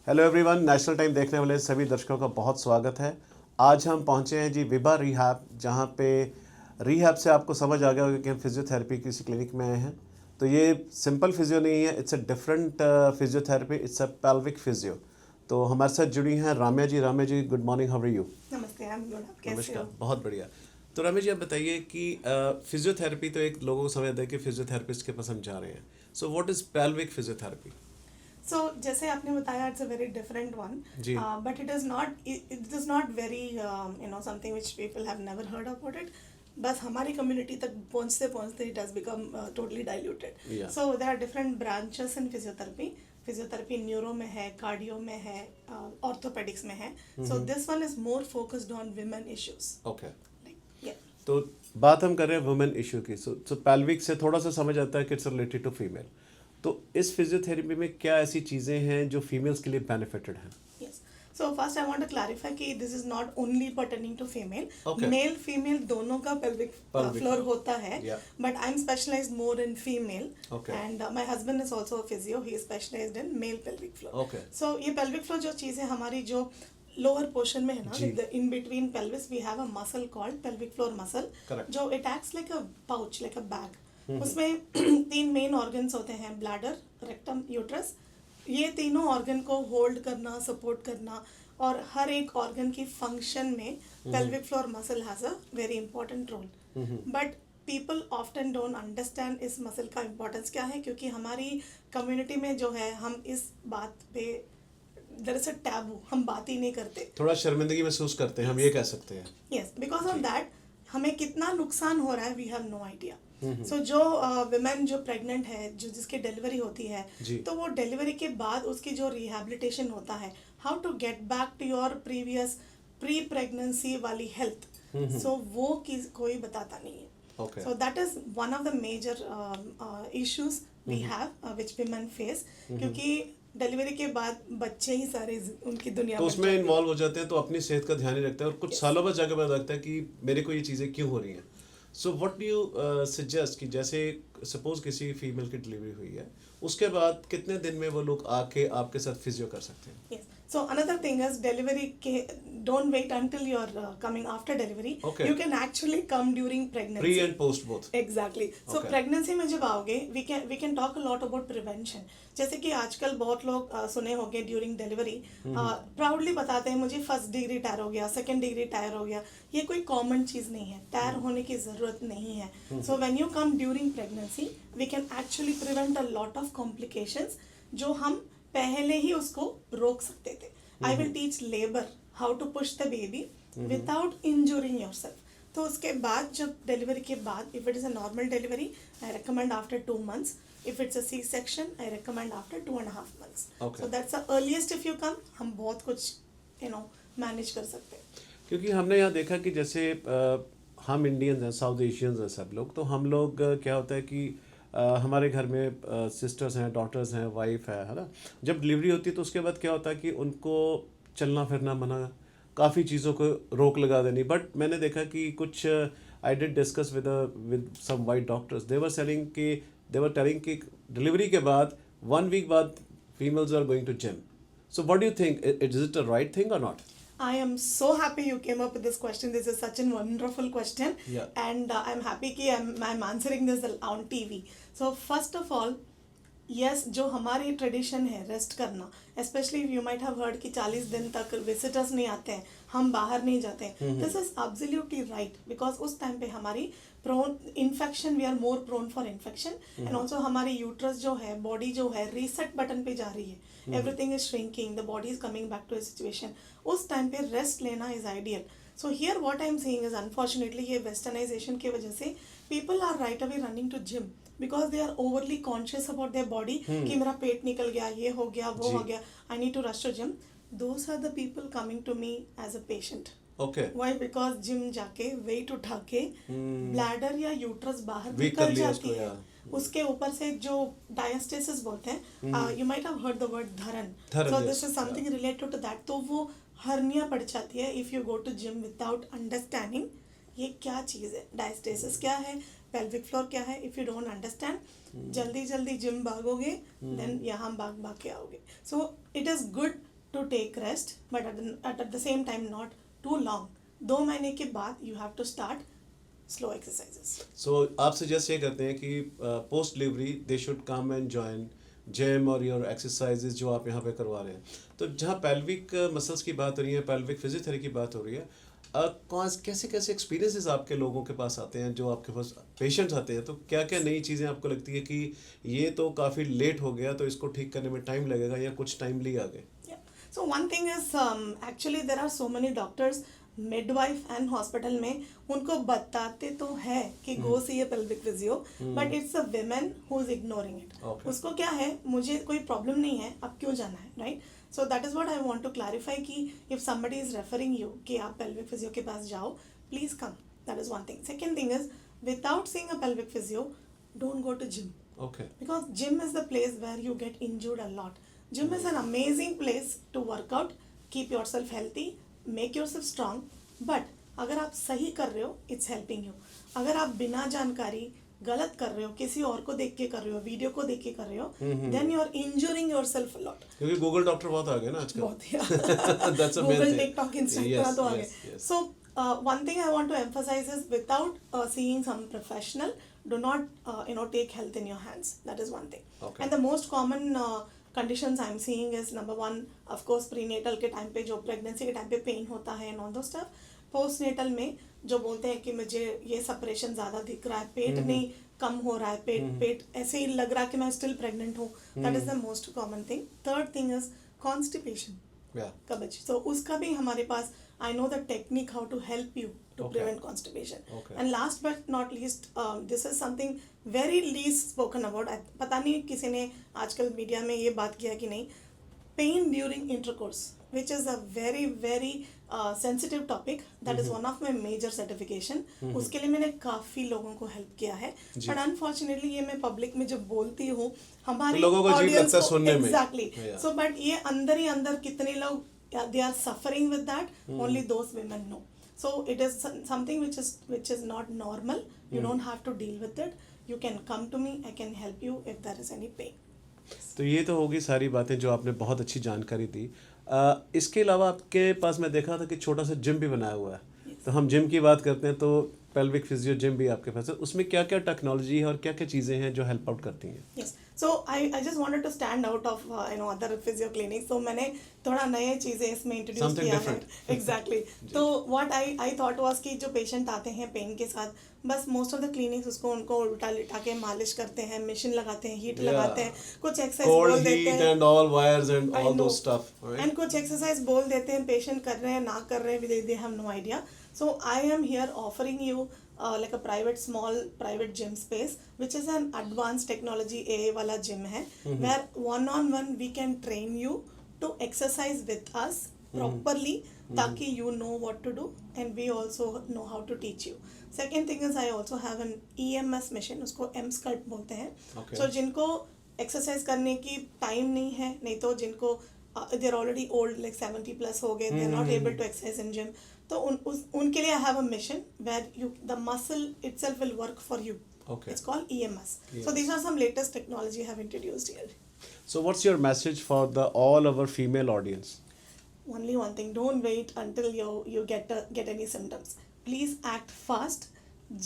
Hello everyone, national time देखने वाले सभी दर्शकों का बहुत स्वागत है। आज हम पहुंचे हैं जी विभा रिहैब, जहां पे रिहैब से आपको समझ आ गया होगा कि हम फिजियोथेरेपी किसी क्लिनिक में आए हैं। तो ये सिंपल फिजियो नहीं है, it's a different physiotherapy, it's a pelvic physio. तो हमारे साथ जुड़ी हैं Ramya ji. Ramya ji, good morning, how are you? नमस्ते, आई एम गुड। आप कैसे नमस्कार, हो? बहुत बढ़िया। तो राम्या जी, आप बताइए कि फिजियोथेरेपी तो एक लोगों को समझ आता है कि फिजियोथेरेपिस्ट के पास हम जा रहे हैं। So what is pelvic physiotherapy? So जैसे आपने बताया, it's a very different one, जी। But it is not very something which people have never heard about it. बस हमारी कम्युनिटी तक पहुंचते पहुंचते it has become totally diluted. Yeah. So there are different branches in physiotherapy. Physiotherapy neuro में है, cardio में है, ऑर्थोपेडिक्स में है. So this one is more focused on women issues. Okay. तो बात हम कर रहे हैं वुमेन इशू की। सो पेल्विक से थोड़ा सा समझ आता है कि इट्स रिलेटेड टू फीमेल। तो इस फिजियोथेरेपी में क्या ऐसी चीज़ें हैं जो फीमेल्स के लिए बेनिफिटेड हैं? Yes. So first I want to clarify कि this is not only pertaining to female. Okay. Male female दोनों का pelvic Pelvic floor floor. होता है. Yeah. But I'm specialized more in female. Okay. And my husband is also a physio. He is specialized in male pelvic floor. Okay. So ये pelvic floor जो चीज़ है हमारी जो lower portion में है ना, जी. in between pelvis we have a muscle called pelvic floor muscle. Correct. जो it acts like a pouch, like a bag. उसमें 3 मेन ऑर्गन्स होते हैं, ब्लैडर, रेक्टम, यूट्रस. ये तीनों ऑर्गन को होल्ड करना, सपोर्ट करना, और हर एक ऑर्गन की फंक्शन में pelvic floor muscle has a very important role. But people often don't understand इस मसल का इम्पोर्टेंस क्या है, क्योंकि हमारी कम्युनिटी में जो है हम इस बात पे देयर इज अ टैबू, हम बात ही नहीं करते. थोड़ा शर्मिंदगी महसूस करते हैं, हम ये कह सकते हैं. यस, बिकॉज ऑफ दैट हमें कितना नुकसान हो रहा है वी हैव नो आइडिया. सो जो विमेन जो प्रेग्नेंट है, जो जिसकी डिलीवरी होती है, जी. तो वो डिलीवरी के बाद उसकी जो रिहैबिलिटेशन होता है, how to get back to your previous pre pregnancy वाली हेल्थ, सो वो कोई बताता नहीं है. Okay. So that is one of the major issues we have which women face. क्योंकि डिलीवरी के बाद बच्चे ही सारे उनकी दुनिया तो बन उसमें जाती है. इन्वॉल्व हो जाते हैं, तो अपनी सेहत का ध्यान नहीं रखते हैं और कुछ Yes. सालों बाद जाकर पता लगता है कि मेरे को ये चीज़ें क्यों हो रही हैं. So what do you suggest कि जैसे सपोज किसी फीमेल की डिलीवरी हुई है, उसके बाद कितने दिन में वो लोग आके आपके साथ फिजियो कर सकते हैं? Yes. So another thing is delivery don't wait until you're coming after delivery. Okay. You can actually come during pregnancy. Pre and post both. Exactly. So Okay. pregnancy में जब आओगे, we can talk a lot about prevention. जैसे कि आजकल बहुत लोग सुने होंगे ड्यूरिंग डिलीवरी प्राउडली बताते हैं मुझे फर्स्ट डिग्री टायर हो गया, सेकंड डिग्री टायर हो गया. ये कोई कॉमन चीज़ नहीं है, टायर होने की ज़रूरत नहीं है. So when you come during pregnancy we can actually prevent a lot of complications जो हम पहले ही उसको रोक सकते थे. I will teach labour how to push the baby without injuring yourself. तो उसके बाद जब डिलीवरी के बाद, if it is a normal delivery, I recommend after 2 months. If it's a C-section, I recommend after 2.5 months. Okay. So that's the earliest if you come. हम बहुत कुछ manage कर सकते हैं. क्योंकि हमने यहाँ देखा कि जैसे हम इंडियंस हैं, साउथ एशियंस हैं सब लोग, तो हम लोग क्या होता है कि हमारे घर में सिस्टर्स हैं, डॉटर्स हैं, वाइफ है ना. जब डिलीवरी होती है तो उसके बाद क्या होता है कि उनको चलना फिरना मना, काफ़ी चीज़ों को रोक लगा देनी. बट मैंने देखा कि कुछ I did discuss with some white doctors, they were telling कि डिलीवरी के बाद 1 week बाद females are going to gym. So what do you think, is it a right thing और नॉट? I am so happy you came up with this question. This is such a wonderful question. Yeah. And I'm happy कि I'm answering this on TV. So first of all, yes, जो हमारी tradition है rest करना, specially you might have heard कि 40 दिन तक visitors नहीं आते हैं, हम बाहर नहीं जाते हैं. This is absolutely right, because उस टाइम पे हमारी prone infection, we are more prone for infection. And also हमारी यूट्रस जो है, बॉडी जो है, रीसेट बटन पे जा रही है. Everything is shrinking, the body is coming back to a situation. उस टाइम पे रेस्ट लेना is ideal. So here what I am saying is unfortunately ये वेस्टर्नाइजेशन की वजह से people are right away running to gym because they are overly conscious about their body कि मेरा पेट निकल गया, ये हो गया, वो हो गया, I need to rush to gym. Those are the people coming to me as a patient. Okay. Why? Because gym जाके वेट उठा के ब्लैडर या यूट्रस बाहर Weak कर निकल लिया जाती उसको, है. उसके ऊपर से जो डायस्टेसिस बोलते हैं, you might have heard the word धरन. So this is something related to that. तो वो हर्निया पड़ जाती है if you go to gym without understanding ये क्या चीज़ है, डायस्टेसिस क्या है, पेल्विक फ्लोर क्या है. इफ़ यू डोंट अंडरस्टैंड, जल्दी जल्दी जिम भागोगे, देन यहाँ भाग के आओगे. So it is good to take rest, but at the same time not too long. 2 महीने के बाद you have to start slow exercises. सो आप सजेस्ट ये करते हैं कि post delivery they should come and join gym और योर एक्सरसाइजेज जो आप यहाँ पे करवा रहे हैं. तो जहाँ पेल्विक मसल्स की बात हो रही है, पेल्विक फिजियोथेरेपी की बात हो रही है, कैसे कैसे एक्सपीरियंसेस आपके लोगों के पास आते हैं, जो आपके पास पेशेंट्स आते हैं, तो क्या क्या नई चीज़ें आपको लगती है कि ये तो काफ़ी लेट हो गया तो इसको ठीक करने में टाइम लगेगा, या कुछ टाइमली आ गए? Yeah. So one thing is actually there are so many doctors, midwife and hospital में उनको बताते तो है कि go see a pelvic physio, but it's the women who is ignoring it. Okay. उसको क्या है, मुझे कोई problem नहीं है, अब क्यों जाना है, right? So that is what I want to clarify कि if somebody is referring you कि आप pelvic physio के पास जाओ, please come. That is one thing. Second thing is, without seeing a pelvic physio, don't go to gym. Okay. Because gym is the place where you get injured a lot. Gym is an amazing place to work out, keep yourself healthy, make yourself strong. But अगर आप सही कर रहे हो, it's helping you. अगर आप बिना जानकारी गलत कर रहे हो, किसी और को देख के कर रहे हो, वीडियो को देख के कर रहे हो, then you are injuring yourself a lot. क्योंकि गूगल डॉक्टर बहुत आ गए ना आजकल. बहुत ही That's a main Google, thing. TikTok, Instagram Yes, तो आ yes, गए. yes. So one thing I want to emphasize is without seeing some professional, do not take health in your hands. That is one thing. Okay. And the most common conditions I'm seeing is number one, of course, prenatal के time पे, जो pregnancy के time पे pen होता है and all those stuff. Postnatal में जो बोलते हैं कि मुझे ये सेपरेशन ज़्यादा दिख रहा है, पेट नहीं कम हो रहा है, पेट ऐसे ही लग रहा है कि मैं स्टिल प्रेग्नेंट हूँ. That is the most common thing. Third thing is constipation, कब्ज. तो उसका भी हमारे पास, I know the technique how to help you to Okay. prevent constipation. Okay. And last but not least, this is something very least spoken about. पता नहीं किसी ने आजकल मीडिया में ये बात किया कि नहीं. Pain during intercourse, which is a very very sensitive topic. That is one of my major certification. उसके लिए मैंने काफ़ी लोगों को हेल्प किया है. But unfortunately ये मैं पब्लिक में जब बोलती हूँ, हमारी लोगों को अजीब लगता है सुनने में. Exactly. Yeah. So but ये अंदर ही अंदर कितने लोग they are suffering with that, only those women know. So it is something which is not normal. You don't have to deal with it. You can come to me, I can help you if there is any pain. तो ये तो होगी सारी बातें जो आपने बहुत अच्छी जानकारी दी. इसके अलावा आपके पास मैं देखा था कि छोटा सा जिम भी बनाया हुआ है. तो हम जिम की बात करते हैं तो पेल्विक फिजियो जिम भी आपके पास है. उसमें क्या क्या टेक्नोलॉजी है और क्या क्या चीज़ें हैं जो हेल्प आउट करती हैं? Yes. So I just wanted to stand out of other physio clinics. So मैंने थोड़ा नए चीज़ें इसमें इंट्रोड्यूस Something किया different. है. Exactly. तो what I thought was कि जो पेशेंट आते हैं पेन के साथ, बस मोस्ट ऑफ द क्लिनिक्स उनको उल्टा लिटा के मालिश करते हैं, मशीन लगाते हैं, हीट लगाते हैं, कुछ एक्सरसाइज बोल देते हैं, and all wires and all those stuff, right? and कुछ एक्सरसाइज बोल देते हैं, पेशेंट कर रहे हैं ना कर रहे हैं, they have no idea. So I am here offering you like a small private gym space, which is an advanced technology AA वाला gym है, where one-on-one we can train you to exercise with us properly, ताकि you know what to do and we also know how to teach you. Second thing is I also have an EMS machine, उसको M-Sculpt बोलते हैं. Okay. So जिनको exercise करने की time नहीं है, नहीं तो जिनको they're already old, like 70 plus हो गए, they're not able to exercise in gym, तो उनके लिए I have a mission where the muscle itself will work for you. Okay. It's called EMS. Yes. So these are some latest technology I have introduced here. So what's your message for all our female audience? Only one thing, don't wait until you get any symptoms. Please act fast.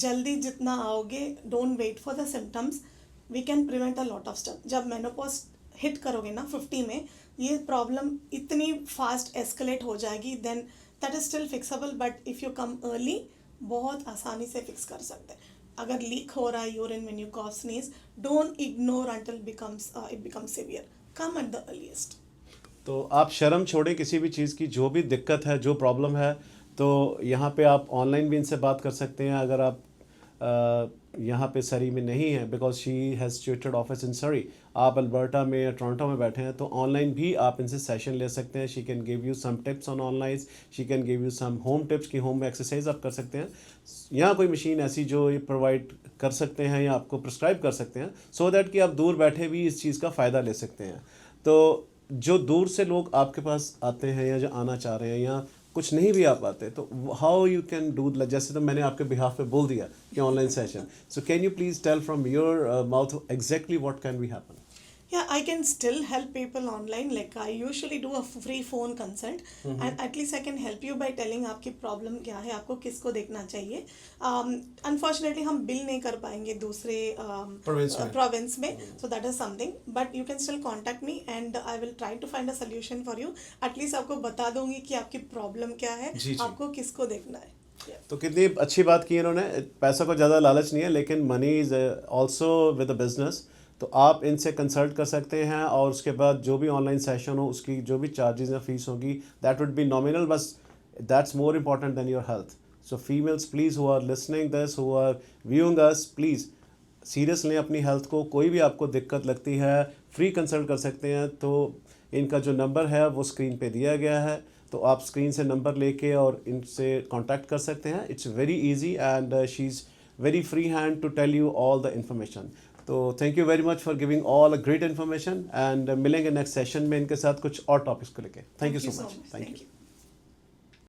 जल्दी जितना आओगे, don't wait for the symptoms. We can prevent a lot of stuff. जब menopause hit करोगे ना 50 में, ये problem इतनी fast escalate हो जाएगी, then that is still fixable. But if you come early, बहुत आसानी से फिक्स कर सकते हैं. अगर लीक हो रहा है urine when you cough sneeze, don't ignore until it becomes severe. Come at the earliest. तो आप शर्म छोड़ें किसी भी चीज़ की, जो भी दिक्कत है, जो प्रॉब्लम है, तो यहाँ पे आप ऑनलाइन भी इनसे बात कर सकते हैं. अगर आप यहाँ पे सरी में नहीं है, because she has situated office in सरी, आप अल्बर्टा में या टोरंटो में बैठे हैं, तो ऑनलाइन भी आप इनसे सेशन ले सकते हैं. She can give you some tips on online, she can give you some home tips कि होम एक्सरसाइज आप कर सकते हैं. यहाँ कोई मशीन ऐसी जो ये प्रोवाइड कर सकते हैं या आपको प्रिस्क्राइब कर सकते हैं, सो दैट कि आप दूर बैठे भी इस चीज़ का फ़ायदा ले सकते हैं. तो जो दूर से लोग आपके पास आते हैं या जो आना चाह रहे हैं या कुछ नहीं भी आ पाते, तो हाउ यू कैन डू, जैसे तो मैंने आपके बिहाफ पे बोल दिया कि online session, so can you please tell from your mouth exactly what can be happen? Yeah, I can still help people online. Like I usually do a free phone consult, and at least I can help you by telling आपकी problem क्या है, आपको किसको देखना चाहिए. Unfortunately हम bill नहीं कर पाएंगे दूसरे प्रोविंस में, so that is something. But you can still contact me and I will try to find a solution for you. At least आपको बता दूंगी कि आपकी प्रॉब्लम क्या है, जी, जी. आपको किसको देखना है. Yeah. तो कितनी अच्छी बात की इन्होंने. पैसा को ज़्यादा लालच नहीं है, लेकिन money is also with the business. तो आप इनसे कंसल्ट कर सकते हैं और उसके बाद जो भी ऑनलाइन सेशन हो उसकी जो भी चार्जेस या फीस होगी दैट वुड बी नॉमिनल, बस that's more important than your health. So females please who are listening this, who are viewing us, please serious लें अपनी हेल्थ को. कोई भी आपको दिक्कत लगती है फ्री कंसल्ट कर सकते हैं. तो इनका जो नंबर है वो स्क्रीन पे दिया गया है, तो आप स्क्रीन से नंबर लेके और इनसे कांटेक्ट कर सकते हैं. It's very easy and she is very free hand to tell you all the information. तो thank you very much for giving all a great information and मिलेंगे नेक्स्ट सेशन में इनके साथ कुछ और टॉपिक्स को लेके. Thank you so much. Thank you.